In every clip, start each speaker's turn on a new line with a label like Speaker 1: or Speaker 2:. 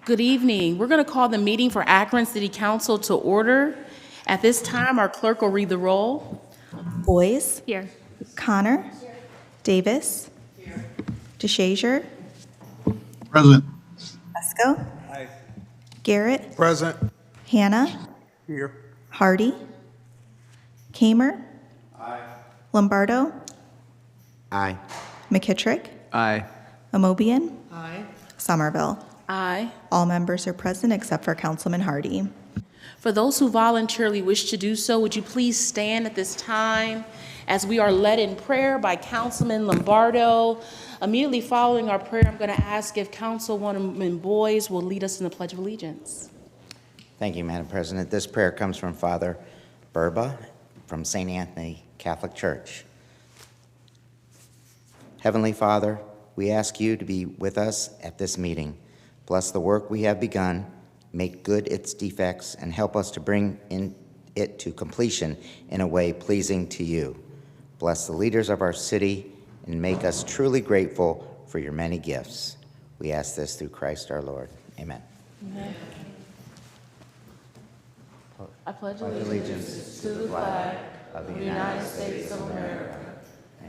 Speaker 1: Good evening. We're going to call the meeting for Akron City Council to order. At this time, our clerk will read the roll.
Speaker 2: Boyes.
Speaker 1: Here.
Speaker 2: Connor. Davis. DeShazier.
Speaker 3: Present.
Speaker 2: Esco.
Speaker 3: Aye.
Speaker 2: Garrett.
Speaker 3: Present.
Speaker 2: Hannah.
Speaker 3: Here.
Speaker 2: Hardy. Kamer.
Speaker 3: Aye.
Speaker 2: Lombardo.
Speaker 4: Aye.
Speaker 2: McKittrick.
Speaker 4: Aye.
Speaker 2: Amobian.
Speaker 3: Aye.
Speaker 2: Somerville.
Speaker 1: Aye.
Speaker 2: All members are present except for Councilman Hardy.
Speaker 1: For those who voluntarily wish to do so, would you please stand at this time as we are led in prayer by Councilman Lombardo. Immediately following our prayer, I'm going to ask if Councilwoman Boyes will lead us in the Pledge of Allegiance.
Speaker 4: Thank you, Madam President. This prayer comes from Father Burba from St. Anthony Catholic Church. Heavenly Father, we ask you to be with us at this meeting. Bless the work we have begun, make good its defects, and help us to bring it to completion in a way pleasing to you. Bless the leaders of our city and make us truly grateful for your many gifts. We ask this through Christ our Lord. Amen.
Speaker 1: Amen. I pledge allegiance to the flag of the United States of America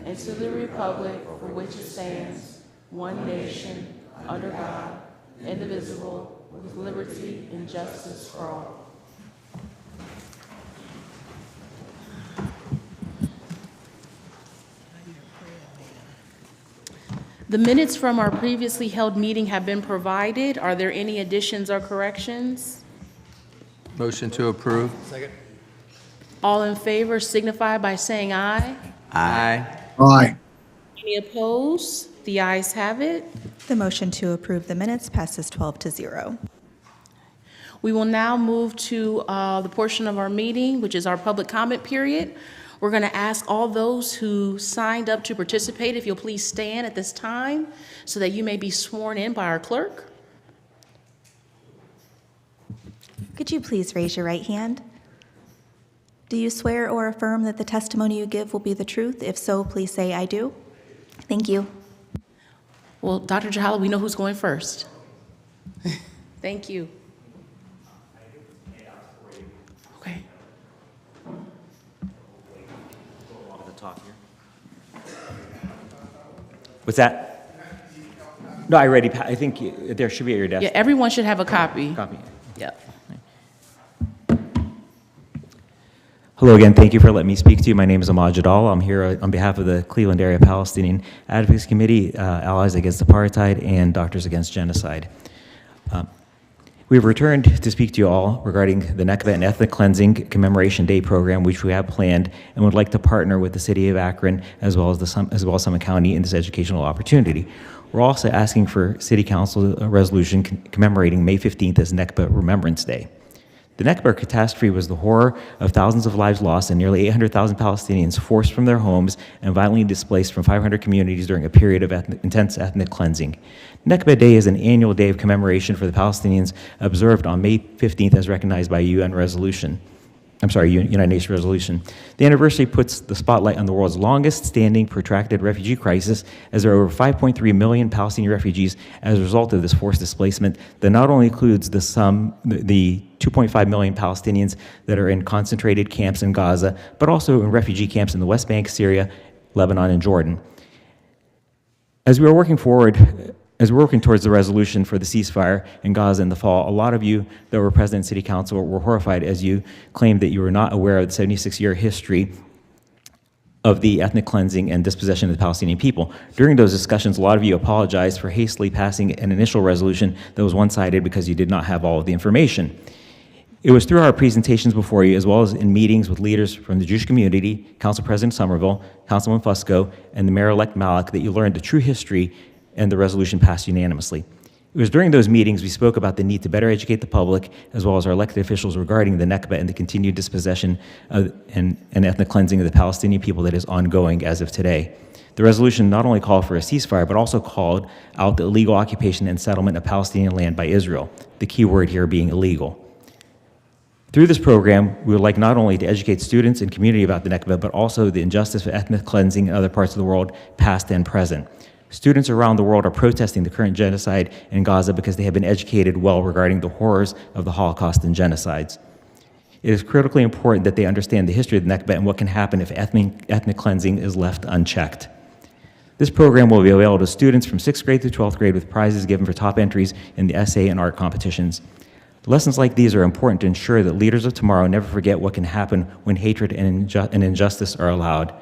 Speaker 1: and to the republic for which it stands, one nation, under God, indivisible, with liberty and justice for all. The minutes from our previously held meeting have been provided. Are there any additions or corrections?
Speaker 5: Motion to approve.
Speaker 3: Second.
Speaker 1: All in favor signify by saying aye.
Speaker 5: Aye.
Speaker 3: Aye.
Speaker 1: Any opposed? The ayes have it.
Speaker 2: The motion to approve the minutes passes 12-0.
Speaker 1: We will now move to the portion of our meeting, which is our public comment period. We're going to ask all those who signed up to participate, if you'll please stand at this time so that you may be sworn in by our clerk.
Speaker 2: Could you please raise your right hand? Do you swear or affirm that the testimony you give will be the truth? If so, please say, I do. Thank you.
Speaker 1: Well, Dr. Jahala, we know who's going first. Thank you. Okay.
Speaker 6: What's that? No, I already, I think there should be at your desk.
Speaker 1: Yeah, everyone should have a copy.
Speaker 6: Copy.
Speaker 1: Yep.
Speaker 6: Hello again. Thank you for letting me speak to you. My name is Ahmad Jadal. I'm here on behalf of the Cleveland Area Palestinian Advocacy Committee, Allies Against Apartheid, and Doctors Against Genocide. We've returned to speak to you all regarding the Nakba and Ethnic Cleansing Commemoration Day program, which we have planned and would like to partner with the City of Akron as well as Summit County in this educational opportunity. We're also asking for City Council resolution commemorating May 15th as Nakba Remembrance Day. The Nakba catastrophe was the horror of thousands of lives lost and nearly 800,000 Palestinians forced from their homes and violently displaced from 500 communities during a period of intense ethnic cleansing. Nakba Day is an annual day of commemoration for the Palestinians observed on May 15th as recognized by United Nations resolution. The anniversary puts the spotlight on the world's longest standing protracted refugee crisis, as there are over 5.3 million Palestinian refugees as a result of this forced displacement that not only includes the 2.5 million Palestinians that are in concentrated camps in Gaza, but also in refugee camps in the West Bank, Syria, Lebanon, and Jordan. As we're working towards the resolution for the ceasefire in Gaza in the fall, a lot of you that were present in City Council were horrified as you claimed that you were not aware of the 76-year history of the ethnic cleansing and dispossession of the Palestinian people. During those discussions, a lot of you apologized for hastily passing an initial resolution that was one-sided because you did not have all of the information. It was through our presentations before you, as well as in meetings with leaders from the Jewish community, Council President Somerville, Councilman Fusco, and the Mayor-elect Malik, that you learned the true history and the resolution passed unanimously. It was during those meetings we spoke about the need to better educate the public, as well as our elected officials, regarding the Nakba and the continued dispossession and ethnic cleansing of the Palestinian people that is ongoing as of today. The resolution not only called for a ceasefire, but also called out the illegal occupation and settlement of Palestinian land by Israel, the key word here being illegal. Through this program, we would like not only to educate students and community about the Nakba, but also the injustice of ethnic cleansing in other parts of the world, past and present. Students around the world are protesting the current genocide in Gaza because they have been educated well regarding the horrors of the Holocaust and genocides. It is critically important that they understand the history of the Nakba and what can happen if ethnic cleansing is left unchecked. This program will be available to students from 6th grade through 12th grade with prizes given for top entries in the essay and art competitions. Lessons like these are important to ensure that leaders of tomorrow never forget what can happen when hatred and injustice are allowed.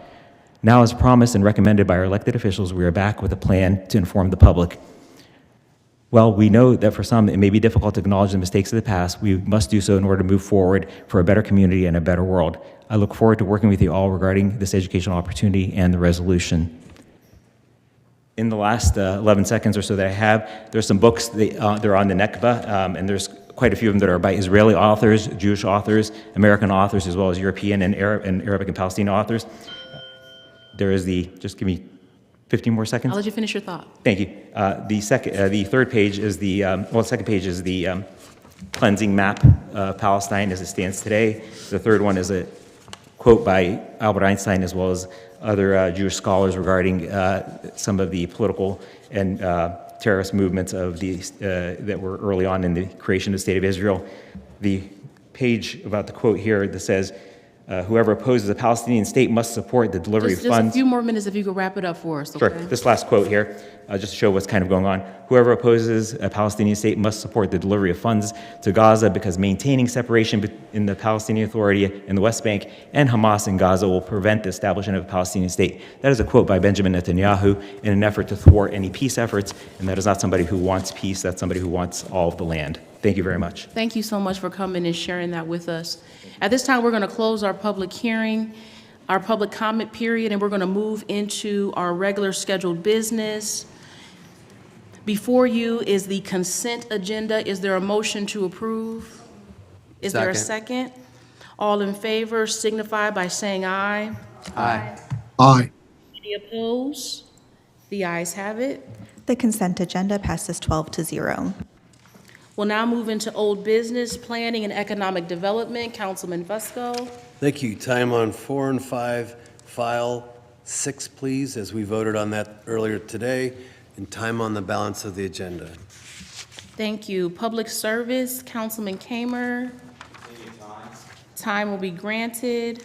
Speaker 6: Now, as promised and recommended by our elected officials, we are back with a plan to inform the public. While we know that for some it may be difficult to acknowledge the mistakes of the past, we must do so in order to move forward for a better community and a better world. I look forward to working with you all regarding this educational opportunity and the resolution. In the last 11 seconds or so that I have, there's some books that are on the Nakba, and there's quite a few of them that are by Israeli authors, Jewish authors, American authors, as well as European and Arabic and Palestinian authors. There is just give me 15 more seconds.
Speaker 1: I'll let you finish your thought.
Speaker 6: Thank you. The third page is the second page is the cleansing map of Palestine as it stands today. The third one is a quote by Albert Einstein as well as other Jewish scholars regarding some of the political and terrorist movements of that were early on in the creation of the State of Israel. The page about the quote here that says, whoever opposes a Palestinian state must support the delivery of funds.
Speaker 1: Just a few more minutes if you could wrap it up for us, okay?
Speaker 6: Sure. This last quote here, just to show what's kind of going on. Whoever opposes a Palestinian state must support the delivery of funds to Gaza because maintaining separation in the Palestinian Authority in the West Bank and Hamas in Gaza will prevent the establishment of a Palestinian state. That is a quote by Benjamin Netanyahu in an effort to thwart any peace efforts, and that is not somebody who wants peace, that's somebody who wants all of the land. Thank you very much.
Speaker 1: Thank you so much for coming and sharing that with us. At this time, we're going to close our public hearing, our public comment period, and we're going to move into our regular scheduled business. Before you is the consent agenda. Is there a motion to approve? Is there a second? All in favor signify by saying aye.
Speaker 5: Aye.
Speaker 3: Aye.
Speaker 1: Any opposed? The ayes have it.
Speaker 2: The consent agenda passes 12-0.
Speaker 1: We'll now move into old business, planning and economic development. Councilman Fusco.
Speaker 7: Thank you. Time on 4 and 5, file 6, please, as we voted on that earlier today, and time on the balance of the agenda.
Speaker 1: Thank you. Public service, Councilman Kamer. Time will be granted.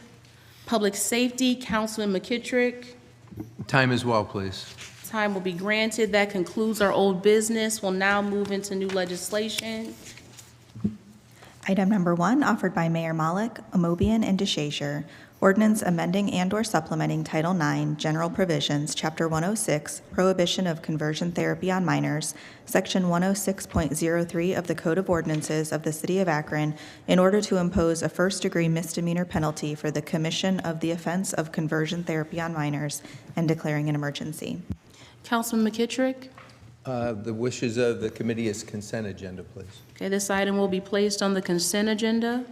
Speaker 1: Public safety, Councilman McKittrick.
Speaker 5: Time as well, please.
Speaker 1: Time will be granted. That concludes our old business. We'll now move into new legislation.
Speaker 2: Item number 1, offered by Mayor Malik, Amobian, and DeShazer. Ordinance amending and/or supplementing Title IX, General Provisions, Chapter 106, Prohibition of Conversion Therapy on Minors, Section 106.03 of the Code of Ordinances of the City of Akron, in order to impose a first-degree misdemeanor penalty for the commission of the offense of conversion therapy on minors and declaring an emergency.
Speaker 1: Councilman McKittrick.
Speaker 5: The wishes of the committee is consent agenda, please.
Speaker 1: Okay, this item will be placed on the consent agenda.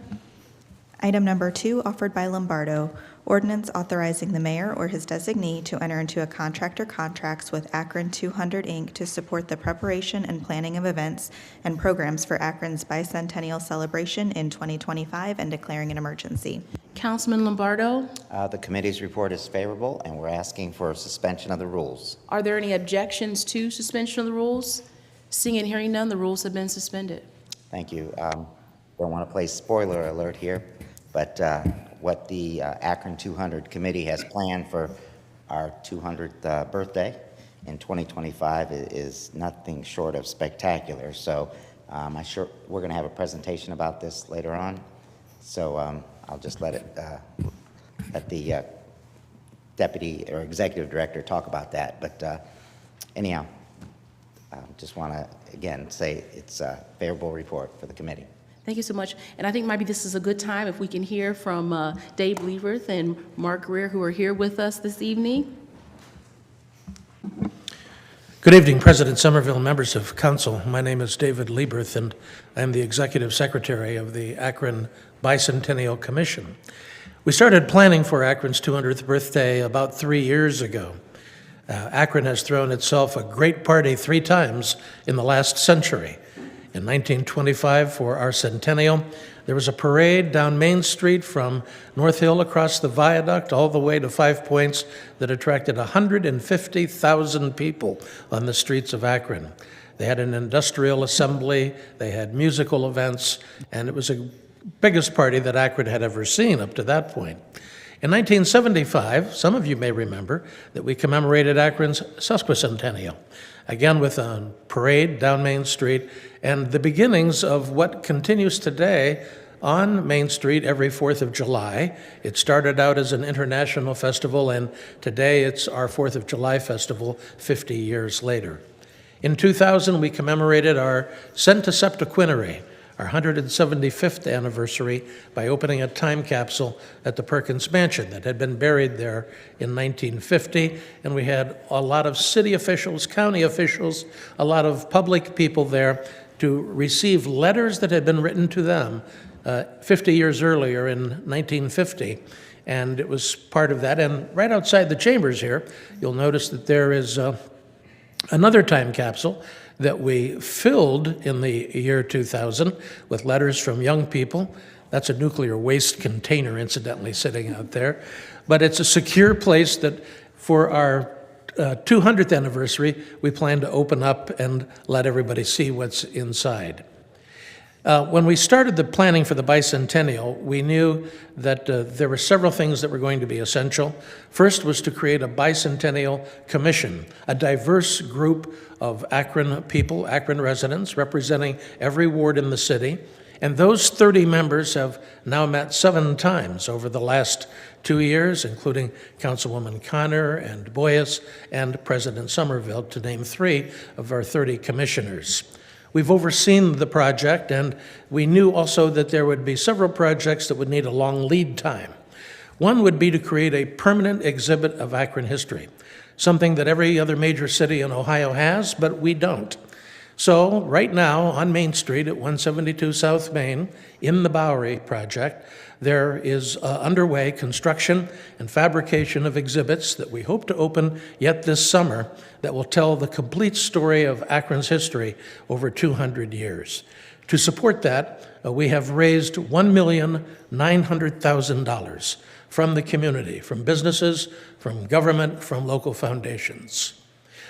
Speaker 2: Item number 2, offered by Lombardo, ordinance authorizing the mayor or his designee to enter into a contract or contracts with Akron 200, Inc. to support the preparation and planning of events and programs for Akron's bicentennial celebration in 2025 and declaring an emergency.
Speaker 1: Councilman Lombardo.
Speaker 4: The committee's report is favorable, and we're asking for a suspension of the rules.
Speaker 1: Are there any objections to suspension of the rules? Seeing and hearing none, the rules have been suspended.
Speaker 4: Thank you. Don't want to play spoiler alert here, but what the Akron 200 committee has planned for our 200th birthday in 2025 is nothing short of spectacular. So we're going to have a presentation about this later on. So I'll just let the deputy or executive director talk about that. But anyhow, just want to again say it's a favorable report for the committee.
Speaker 1: Thank you so much. And I think maybe this is a good time if we can hear from Dave Lieberth and Mark Greer, who are here with us this evening.
Speaker 8: Good evening, President Somerville, members of council. My name is David Lieberth, and I'm the executive secretary of the Akron Bicentennial Commission. We started planning for Akron's 200th birthday about 3 years ago. Akron has thrown itself a great party 3 times in the last century. In 1925 for our centennial, There was a parade down Main Street from North Hill across the viaduct all the way to Five Points that attracted 150,000 people on the streets of Akron. They had an industrial assembly, they had musical events, and it was the biggest party that Akron had ever seen up to that point. In 1975, some of you may remember that we commemorated Akron's sesquicentennial, again with a parade down Main Street and the beginnings of what continues today on Main Street every 4th of July. It started out as an international festival, and today it's our 4th of July festival 50 years later. In 2000, we commemorated our centeseptuagenary, our 175th anniversary, by opening a time capsule at the Perkins Mansion that had been buried there in 1950, and we had a lot of city officials, county officials, a lot of public people there to receive letters that had been written to them 50 years earlier in 1950, and it was part of that. And right outside the chambers here, you'll notice that there is another time capsule that we filled in the year 2000 with letters from young people. That's a nuclear waste container, incidentally, sitting out there. But it's a secure place that for our 200th anniversary, we plan to open up and let everybody see what's inside. When we started the planning for the bicentennial, we knew that there were several things that were going to be essential. First was to create a bicentennial commission, a diverse group of Akron people, Akron residents, representing every ward in the city. And those 30 members have now met 7 times over the last 2 years, including Councilwoman Connor and Boyes and President Somerville, to name 3 of our 30 commissioners. We've overseen the project, and we knew also that there would be several projects that would need a long lead time. One would be to create a permanent exhibit of Akron history, something that every other major city in Ohio has, but we don't. So right now on Main Street at 172 South Main, in the Bowery project, there is underway construction and fabrication of exhibits that we hope to open yet this summer that will tell the complete story of Akron's history over 200 years. To support that, we have raised $1,900,000 from the community, from businesses, from government, from local foundations.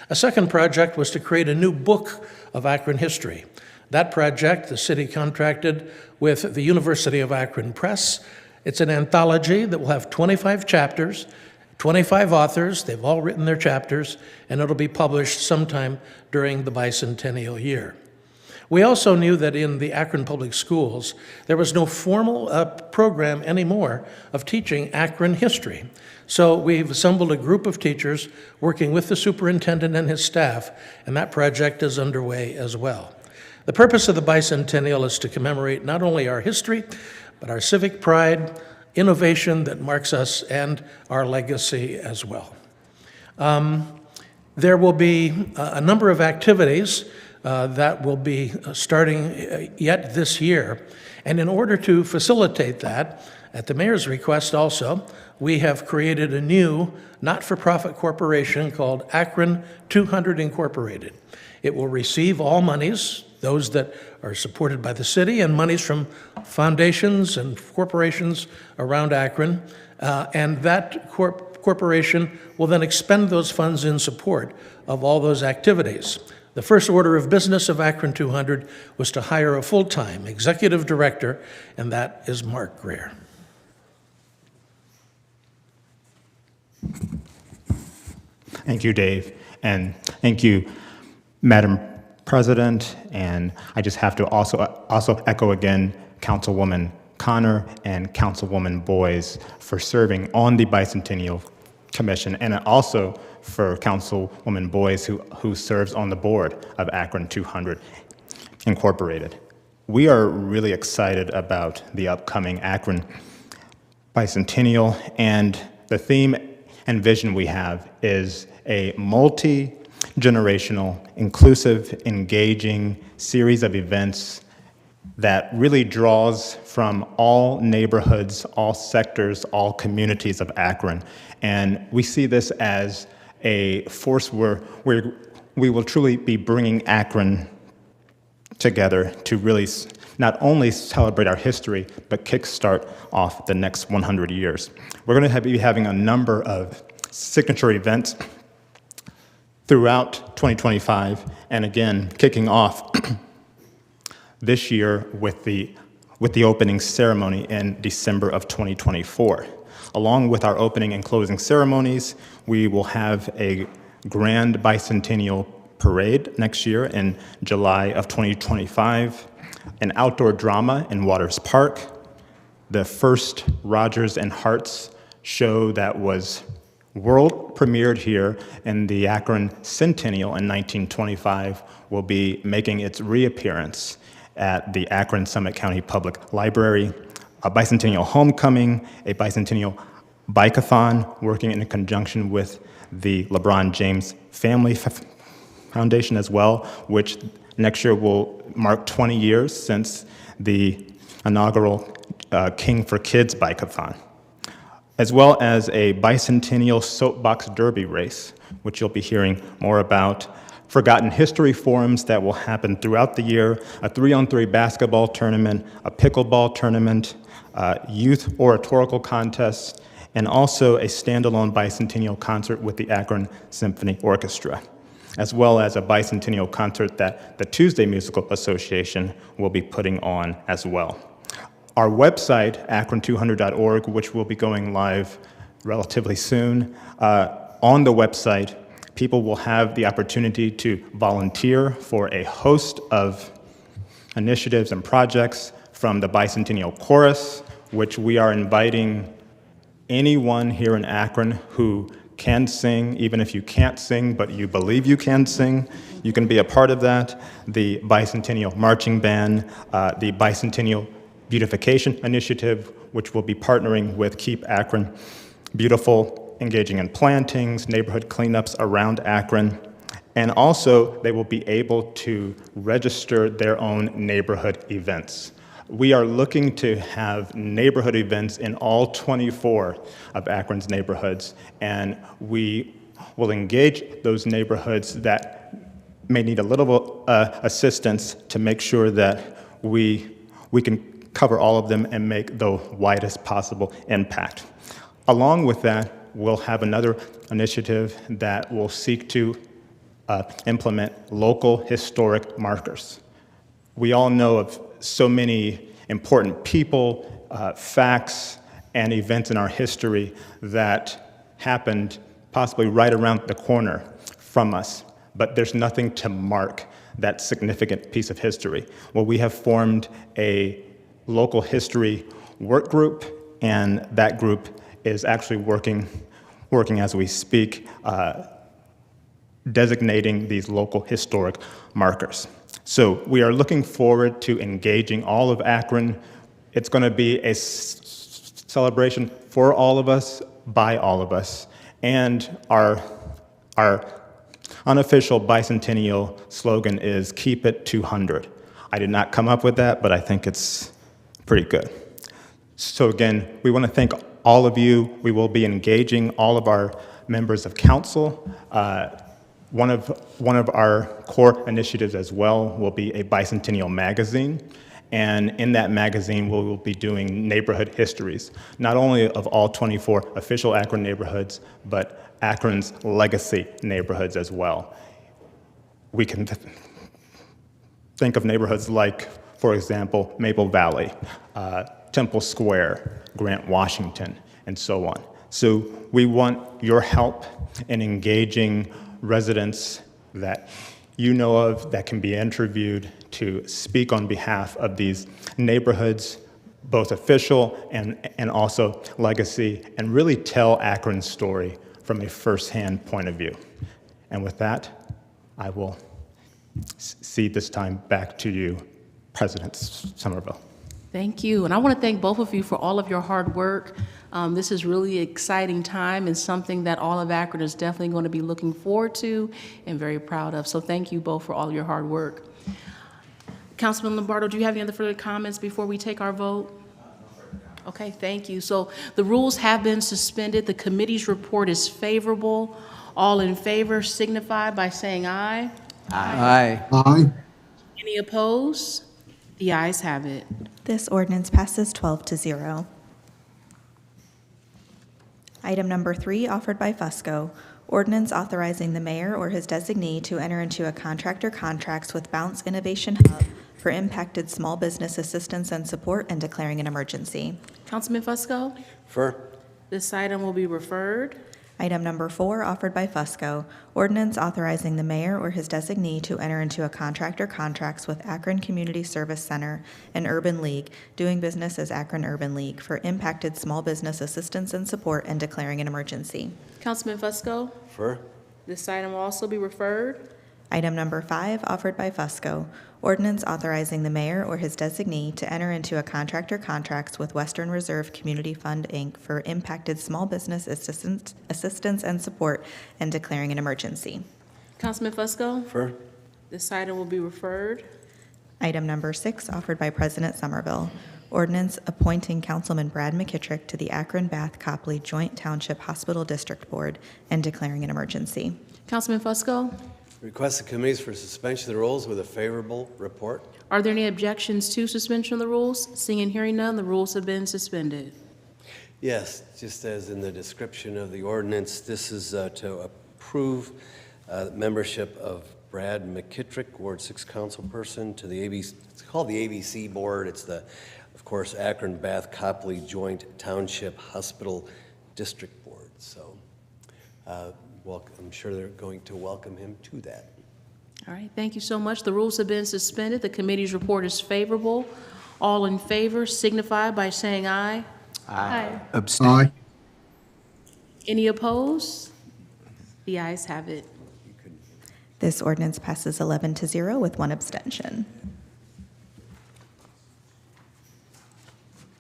Speaker 8: A second project was to create a new book of Akron history. That project, the city contracted with the University of Akron Press. It's an anthology that will have 25 chapters, 25 authors. They've all written their chapters, and it'll be published sometime during the bicentennial year. We also knew that in the Akron Public Schools, there was no formal program anymore of teaching Akron history. So we've assembled a group of teachers working with the superintendent and his staff, and that project is underway as well. The purpose of the bicentennial is to commemorate not only our history, but our civic pride, innovation that marks us, and our legacy as well. There will be a number of activities that will be starting yet this year. And in order to facilitate that, at the mayor's request also, we have created a new not-for-profit corporation called Akron 200 Incorporated. It will receive all monies, those that are supported by the city, and monies from foundations and corporations around Akron. And that corporation will then expend those funds in support of all those activities. The first order of business of Akron 200 was to hire a full-time executive director, and that is Mark Greer.
Speaker 9: Thank you, Dave, and thank you, Madam President. And I just have to also echo again Councilwoman Connor and Councilwoman Boyes for serving on the Bicentennial Commission, and also for Councilwoman Boyes, who serves on the board of Akron 200 Incorporated. We are really excited about the upcoming Akron Bicentennial, and the theme and vision we have is a multi-generational, inclusive, engaging series of events that really draws from all neighborhoods, all sectors, all communities of Akron. And we see this as a force where we will truly be bringing Akron together to really not only celebrate our history, but kickstart off the next 100 years. We're going to be having a number of signature events throughout 2025, and again, kicking off this year with the opening ceremony in December of 2024. Along with our opening and closing ceremonies, we will have a grand bicentennial parade next year in July of 2025, an outdoor drama in Waters Park, the first Rodgers and Harts show that was world premiered here in the Akron Centennial in 1925 will be making its reappearance at the Akron Summit County Public Library, a bicentennial homecoming, a bicentennial bike-a-thon working in conjunction with the LeBron James Family Foundation as well, which next year will mark 20 years since the inaugural King for Kids bike-a-thon, as well as a bicentennial soapbox derby race, which you'll be hearing more about, forgotten history forums that will happen throughout the year, a 3-on-3 basketball tournament, a pickleball tournament, youth oratorical contests, and also a standalone bicentennial concert with the Akron Symphony Orchestra, as well as a bicentennial concert that the Tuesday Musical Association will be putting on as well. Our website, akron200.org, which will be going live relatively soon, on the website, people will have the opportunity to volunteer for a host of initiatives and projects from the Bicentennial Chorus, which we are inviting anyone here in Akron who can sing, even if you can't sing, but you believe you can sing, you can be a part of that. The Bicentennial Marching Band, the Bicentennial Beautification Initiative, which will be partnering with Keep Akron Beautiful, engaging in plantings, neighborhood cleanups around Akron, and also they will be able to register their own neighborhood events. We are looking to have neighborhood events in all 24 of Akron's neighborhoods, and we will engage those neighborhoods that may need a little assistance to make sure that we can cover all of them and make the widest possible impact. Along with that, we'll have another initiative that will seek to implement local historic markers. We all know of so many important people, facts, and events in our history that happened possibly right around the corner from us, but there's nothing to mark that significant piece of history. Well, we have formed a local history work group, and that group is actually working as we speak, designating these local historic markers. So we are looking forward to engaging all of Akron. It's going to be a celebration for all of us, by all of us, and our unofficial bicentennial slogan is "Keep It 200." I did not come up with that, but I think it's pretty good. So again, we want to thank all of you. We will be engaging all of our members of council. One of our core initiatives as well will be a bicentennial magazine. And in that magazine, we will be doing neighborhood histories, not only of all 24 official Akron neighborhoods, but Akron's legacy neighborhoods as well. We can think of neighborhoods like, for example, Maple Valley, Temple Square, Grant, Washington, and so on. So we want your help in engaging residents that you know of that can be interviewed to speak on behalf of these neighborhoods, both official and also legacy, and really tell Akron's story from a firsthand point of view. And with that, I will cede this time back to you, President Somerville.
Speaker 1: Thank you. And I want to thank both of you for all of your hard work. This is really an exciting time and something that all of Akron is definitely going to be looking forward to and very proud of. So thank you both for all your hard work. Councilman Lombardo, do you have any other further comments before we take our vote? Okay, thank you. So the rules have been suspended. The committee's report is favorable. All in favor signify by saying aye.
Speaker 5: Aye.
Speaker 3: Aye.
Speaker 1: Any opposed? The ayes have it.
Speaker 2: This ordinance passes 12 to 0. Item number 3, offered by Fusco, ordinance authorizing the mayor or his designee to enter into a contract or contracts with Bounce Innovation Hub for impacted small business assistance and support and declaring an emergency.
Speaker 1: Councilman Fusco?
Speaker 7: Refer.
Speaker 1: This item will be referred.
Speaker 2: Item number 4, offered by Fusco, ordinance authorizing the mayor or his designee to enter into a contract or contracts with Akron Community Service Center and Urban League, doing business as Akron Urban League, for impacted small business assistance and support and declaring an emergency.
Speaker 1: Councilman Fusco?
Speaker 7: Refer.
Speaker 1: This item will also be referred.
Speaker 2: Item number 5, offered by Fusco, ordinance authorizing the mayor or his designee to enter into a contract or contracts with Western Reserve Community Fund, Inc. for impacted small business assistance and support and declaring an emergency.
Speaker 1: Councilman Fusco?
Speaker 7: Refer.
Speaker 1: This item will be referred.
Speaker 2: Item number 6, offered by President Somerville, ordinance appointing Councilman Brad McKittrick to the Akron Bath Copley Joint Township Hospital District Board and declaring an emergency.
Speaker 1: Councilman Fusco?
Speaker 7: Request the committees for suspension of the rules with a favorable report.
Speaker 1: Are there any objections to suspension of the rules? Seeing and hearing none, the rules have been suspended.
Speaker 7: Yes, just as in the description of the ordinance, this is to approve membership of Brad McKittrick, Ward 6 councilperson, to the ABC. It's called the ABC Board. It's the, of course, Akron Bath Copley Joint Township Hospital District Board. So, I'm sure they're going to welcome him to that.
Speaker 1: All right, thank you so much. The rules have been suspended. The committee's report is favorable. All in favor signify by saying aye. Aye.
Speaker 3: Aye.
Speaker 1: Any opposed? The ayes have it.
Speaker 2: This ordinance passes 11 to 0 with 1 abstention.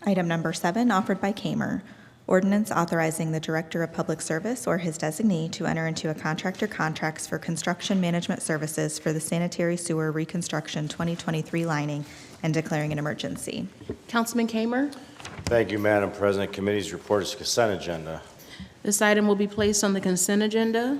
Speaker 2: Item number 7, offered by Kamer, ordinance authorizing the Director of Public Service or his designee to enter into a contract or contracts for construction management services for the sanitary sewer reconstruction 2023 lining and declaring an emergency.
Speaker 1: Councilman Kamer?
Speaker 10: Thank you, Madam President. Committee's report is consent agenda.
Speaker 1: This item will be placed on the consent agenda.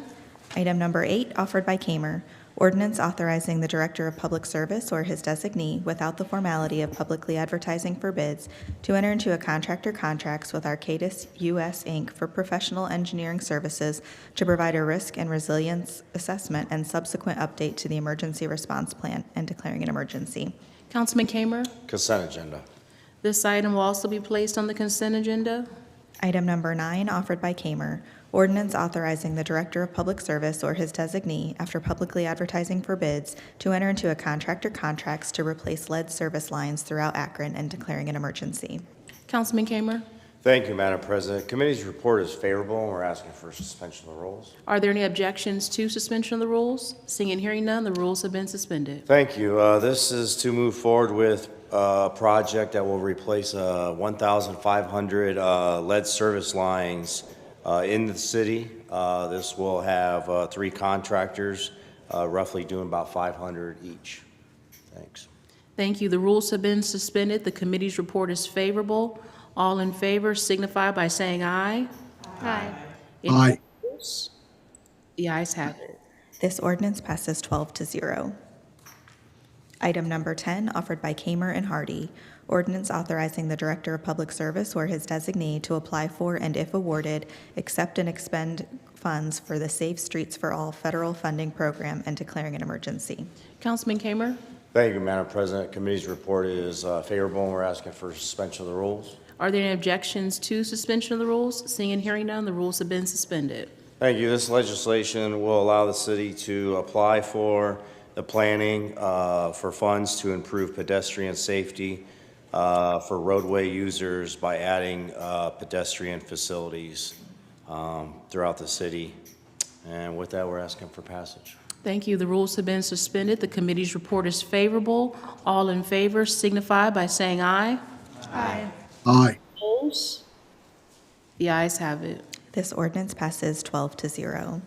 Speaker 2: Item number 8, offered by Kamer, ordinance authorizing the Director of Public Service or his designee, without the formality of publicly advertising for bids, to enter into a contract or contracts with Arcadis US, Inc. for professional engineering services to provide a risk and resilience assessment and subsequent update to the emergency response plan and declaring an emergency.
Speaker 1: Councilman Kamer?
Speaker 10: Consent agenda.
Speaker 1: This item will also be placed on the consent agenda.
Speaker 2: Item number 9, offered by Kamer, ordinance authorizing the Director of Public Service or his designee, after publicly advertising for bids, to enter into a contract or contracts to replace lead service lines throughout Akron and declaring an emergency.
Speaker 1: Councilman Kamer?
Speaker 10: Thank you, Madam President. Committee's report is favorable, and we're asking for suspension of the rules.
Speaker 1: Are there any objections to suspension of the rules? Seeing and hearing none, the rules have been suspended.
Speaker 10: Thank you. This is to move forward with a project that will replace 1,500 lead service lines in the city. This will have 3 contractors, roughly doing about 500 each. Thanks.
Speaker 1: Thank you. The rules have been suspended. The committee's report is favorable. All in favor signify by saying aye. Aye.
Speaker 3: Aye.
Speaker 1: Opposed? The ayes have it.
Speaker 2: This ordinance passes 12 to 0. Item number 10, offered by Kamer and Hardy, ordinance authorizing the Director of Public Service or his designee to apply for and, if awarded, accept and expend funds for the Safe Streets for All federal funding program and declaring an emergency.
Speaker 1: Councilman Kamer?
Speaker 10: Thank you, Madam President. Committee's report is favorable, and we're asking for suspension of the rules.
Speaker 1: Are there any objections to suspension of the rules? Seeing and hearing none, the rules have been suspended.
Speaker 10: Thank you. This legislation will allow the city to apply for the planning for funds to improve pedestrian safety for roadway users by adding pedestrian facilities throughout the city. And with that, we're asking for passage.
Speaker 1: Thank you. The rules have been suspended. The committee's report is favorable. All in favor signify by saying aye. Aye.
Speaker 3: Aye.
Speaker 1: Opposed? The ayes have it.
Speaker 2: This ordinance passes 12 to 0.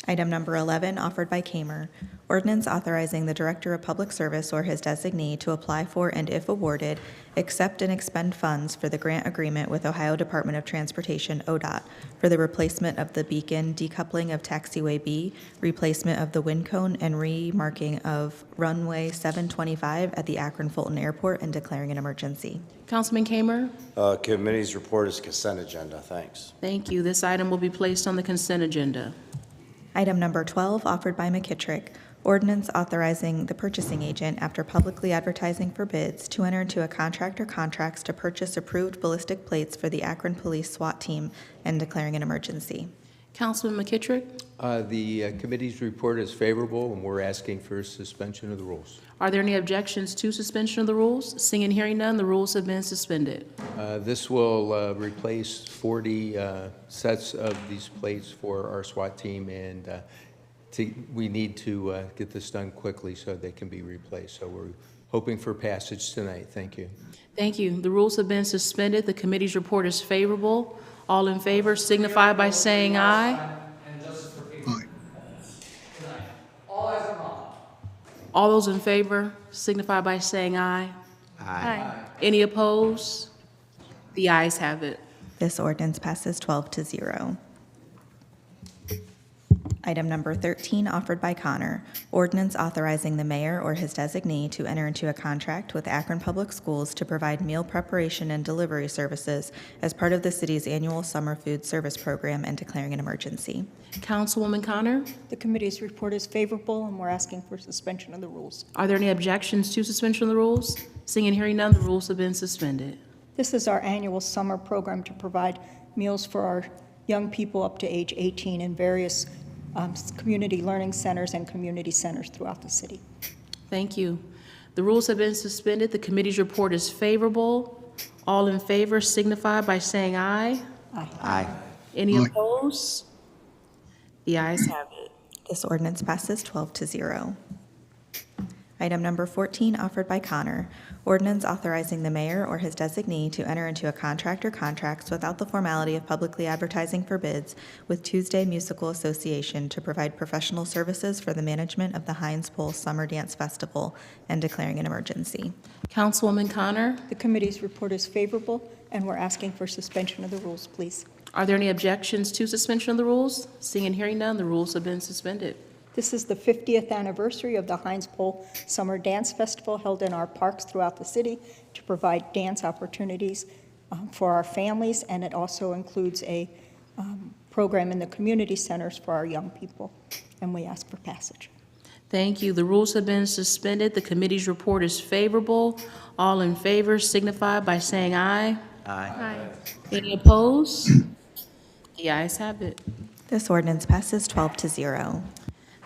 Speaker 2: Item number 11, offered by Kamer. Ordinance authorizing the Director of Public Service or his designee to apply for and, if awarded, accept and expend funds for the grant agreement with Ohio Department of Transportation, ODOT, for the replacement of the beacon, decoupling of Taxiway B, replacement of the wind cone, and remarking of runway 725 at the Akron Fulton Airport and declaring an emergency.
Speaker 1: Councilman Kamer?
Speaker 10: Committee's report is consent agenda. Thanks.
Speaker 1: Thank you. This item will be placed on the consent agenda.
Speaker 2: Item number 12, offered by McKittrick. Ordinance authorizing the purchasing agent, after publicly advertising for bids, to enter into a contract or contracts to purchase approved ballistic plates for the Akron Police SWAT team and declaring an emergency.
Speaker 1: Councilman McKittrick?
Speaker 5: The committee's report is favorable, and we're asking for suspension of the rules.
Speaker 1: Are there any objections to suspension of the rules? Seeing and hearing none, the rules have been suspended.
Speaker 5: This will replace 40 sets of these plates for our SWAT team, and we need to get this done quickly so they can be replaced. So we're hoping for passage tonight. Thank you.
Speaker 1: Thank you. The rules have been suspended. The committee's report is favorable. All in favor signify by saying aye. All those in favor signify by saying aye. Aye. Any opposed? The ayes have it.
Speaker 2: This ordinance passes 12-0. Item number 13, offered by Connor. Ordinance authorizing the mayor or his designee to enter into a contract with Akron Public Schools to provide meal preparation and delivery services as part of the city's annual summer food service program and declaring an emergency.
Speaker 1: Councilwoman Connor?
Speaker 11: The committee's report is favorable, and we're asking for suspension of the rules.
Speaker 1: Are there any objections to suspension of the rules? Seeing and hearing none, the rules have been suspended.
Speaker 11: This is our annual summer program to provide meals for our young people up to age 18 in various community learning centers and community centers throughout the city.
Speaker 1: Thank you. The rules have been suspended. The committee's report is favorable. All in favor signify by saying aye.
Speaker 4: Aye.
Speaker 1: Any opposed? The ayes have it.
Speaker 2: This ordinance passes 12-0. Item number 14, offered by Connor. Ordinance authorizing the mayor or his designee to enter into a contract or contracts without the formality of publicly advertising for bids with Tuesday Musical Association to provide professional services for the management of the Heinz Pole Summer Dance Festival and declaring an emergency.
Speaker 1: Councilwoman Connor?
Speaker 11: The committee's report is favorable, and we're asking for suspension of the rules, please.
Speaker 1: Are there any objections to suspension of the rules? Seeing and hearing none, the rules have been suspended.
Speaker 11: This is the 50th anniversary of the Heinz Pole Summer Dance Festival held in our parks throughout the city to provide dance opportunities for our families, and it also includes a program in the community centers for our young people, and we ask for passage.
Speaker 1: Thank you. The rules have been suspended. The committee's report is favorable. All in favor signify by saying aye.
Speaker 4: Aye.
Speaker 1: Any opposed? The ayes have it.
Speaker 2: This ordinance passes 12-0.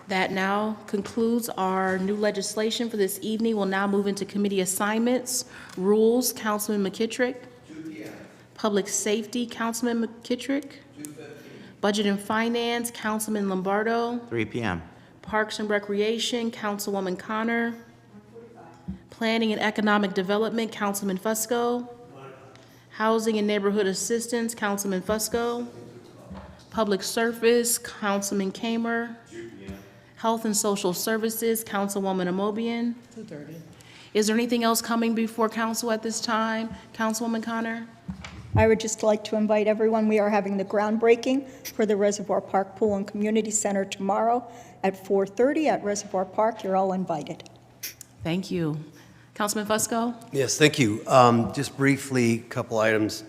Speaker 1: That now concludes our new legislation for this evening. We'll now move into committee assignments. Rules, Councilman McKittrick. 2 p.m. Public Safety, Councilman McKittrick. 2:15. Budget and Finance, Councilman Lombardo.
Speaker 4: 3 p.m.
Speaker 1: Parks and Recreation, Councilwoman Connor. 1:45. Planning and Economic Development, Councilman Fusco. 1:00. Housing and Neighborhood Assistance, Councilman Fusco. 2:12. Public Service, Councilman Kamer. Health and Social Services, Councilwoman Amobian. 2:30. Is there anything else coming before council at this time? Councilwoman Connor?
Speaker 11: I would just like to invite everyone, we are having the groundbreaking for the Reservoir Park Pool and Community Center tomorrow at 4:30 at Reservoir Park. You're all invited.
Speaker 1: Thank you. Councilman Fusco?
Speaker 7: Yes, thank you. Just briefly, a couple items.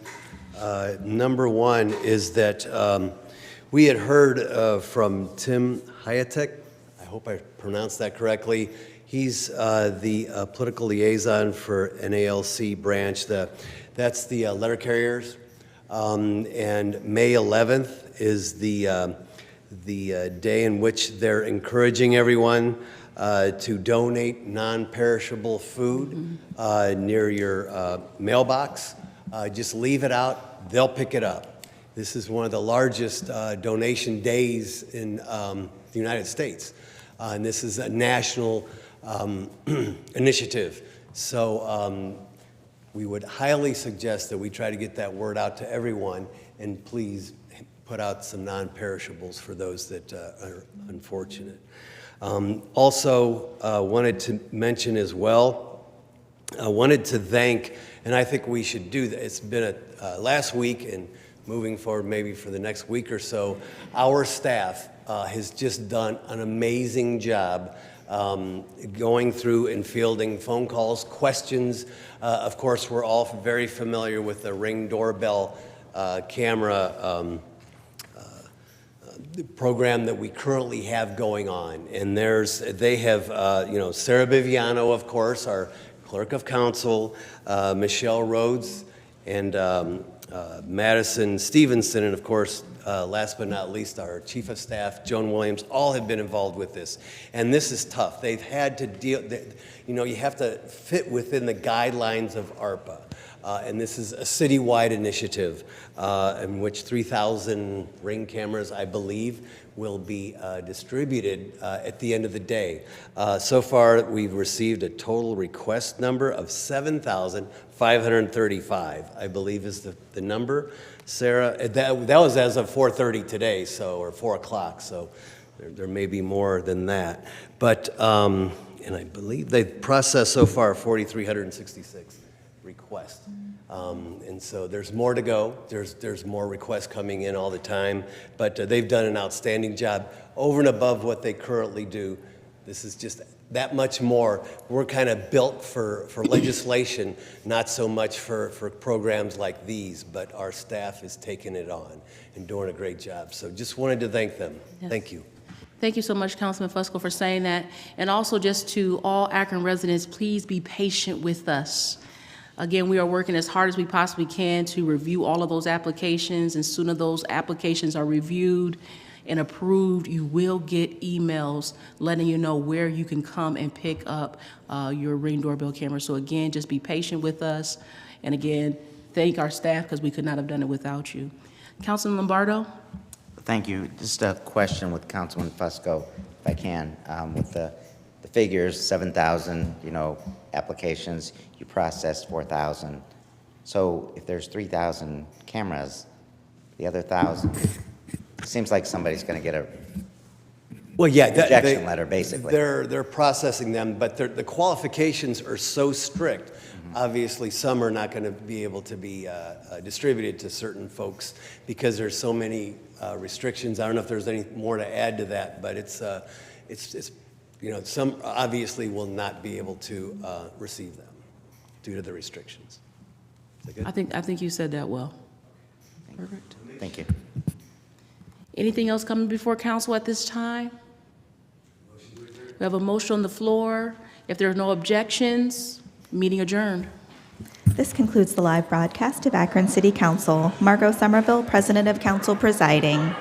Speaker 7: Number one is that we had heard from Tim Hayatek. I hope I pronounced that correctly. He's the political liaison for NALC branch. That's the letter carriers. And May 11th is the day in which they're encouraging everyone to donate non-perishable food near your mailbox. Just leave it out. They'll pick it up. This is one of the largest donation days in the United States. And this is a national initiative. So we would highly suggest that we try to get that word out to everyone, and please put out some non-perishables for those that are unfortunate. Also, wanted to mention as well, I wanted to thank, and I think we should do that, it's been last week and moving forward maybe for the next week or so, our staff has just done an amazing job going through and fielding phone calls, questions. Of course, we're all very familiar with the Ring doorbell camera program that we currently have going on. And they have, Sarah Biviano, of course, our clerk of council, Michelle Rhodes, and Madison Stevenson, and of course, last but not least, our chief of staff, Joan Williams, all have been involved with this. And this is tough. They've had to deal, you have to fit within the guidelines of ARPA. And this is a citywide initiative in which 3,000 Ring cameras, I believe, will be distributed at the end of the day. So far, we've received a total request number of 7,535, I believe is the number. Sarah, that was as of 4:30 today, or 4 o'clock, so there may be more than that. But, and I believe they've processed so far 4,366 requests. And so there's more to go. There's more requests coming in all the time, but they've done an outstanding job over and above what they currently do. This is just that much more. We're kind of built for legislation, not so much for programs like these, but our staff is taking it on and doing a great job. So just wanted to thank them.
Speaker 1: Yes.
Speaker 7: Thank you.
Speaker 1: Thank you so much, Councilman Fusco, for saying that. And also just to all Akron residents, please be patient with us. Again, we are working as hard as we possibly can to review all of those applications, and soon as those applications are reviewed and approved, you will get emails letting you know where you can come and pick up your Ring doorbell camera. So again, just be patient with us. And again, thank our staff, because we could not have done it without you. Councilman Lombardo?
Speaker 4: Thank you. Just a question with Councilman Fusco, if I can, with the figures, 7,000, applications, you processed 4,000. So if there's 3,000 cameras, the other 1,000, it seems like somebody's going to get a rejection letter, basically.
Speaker 7: They're processing them, but the qualifications are so strict. Obviously, some are not going to be able to be distributed to certain folks because there's so many restrictions. I don't know if there's any more to add to that, but it's some obviously will not be able to receive them due to the restrictions. Is that good?
Speaker 1: I think you said that well. Perfect.
Speaker 4: Thank you.
Speaker 1: Anything else coming before council at this time? We have a motion on the floor. If there are no objections, meeting adjourned.
Speaker 2: This concludes the live broadcast of Akron City Council. Margot Somerville, President of Council, presiding.